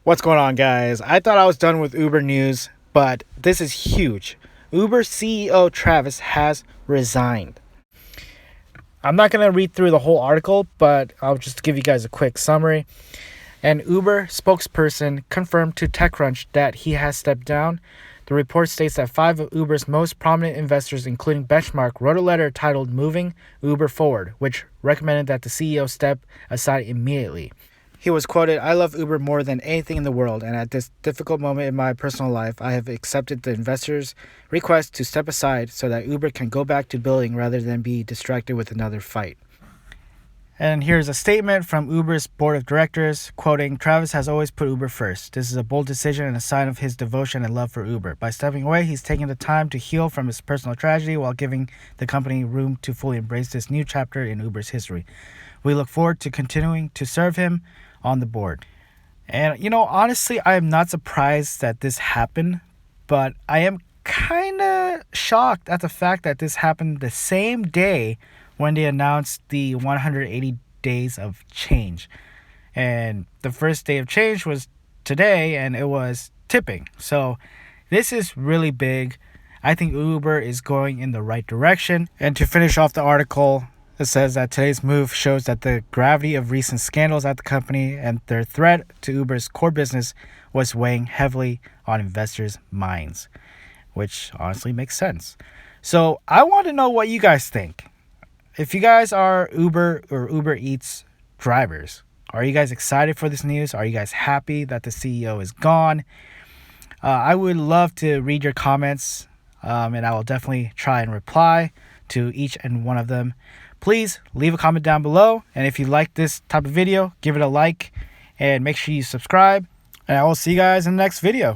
What's going on, guys? I thought I was done with Uber news, but this is huge. Uber CEO Travis has resigned. I'm not going to read through the whole article, but I'll just give you guys a quick summary. An Uber spokesperson confirmed to TechCrunch that he has stepped down. The report states that 5 of Uber's most prominent investors, including Benchmark, wrote a letter titled Moving Uber Forward, which recommended that the CEO step aside immediately. He was quoted, "I love Uber more than anything in the world, and at this difficult moment in my personal life, I have accepted the investors' request to step aside so that Uber can go back to building rather than be distracted with another fight." And here's a statement from Uber's board of directors, quoting, "Travis has always put Uber first. This is a bold decision and a sign of his devotion and love for Uber. By stepping away, he's taking the time to heal from his personal tragedy while giving the company room to fully embrace this new chapter in Uber's history. We look forward to continuing to serve him on the board." And, honestly, I am not surprised that this happened, but I am kind of shocked at the fact that this happened the same day when they announced the 180 days of change. And the first day of change was today, and it was tipping. So this is really big. I think Uber is going in the right direction. And to finish off the article, it says that today's move shows that the gravity of recent scandals at the company and their threat to Uber's core business was weighing heavily on investors' minds, which honestly makes sense. So I want to know what you guys think. If you guys are Uber or UberEATS drivers, are you guys excited for this news? Are you guys happy that the CEO is gone? I would love to read your comments, and I will definitely try and reply to each and one of them. Please leave a comment down below, and if you like this type of video, give it a like and make sure you subscribe, and I will see you guys in the next video.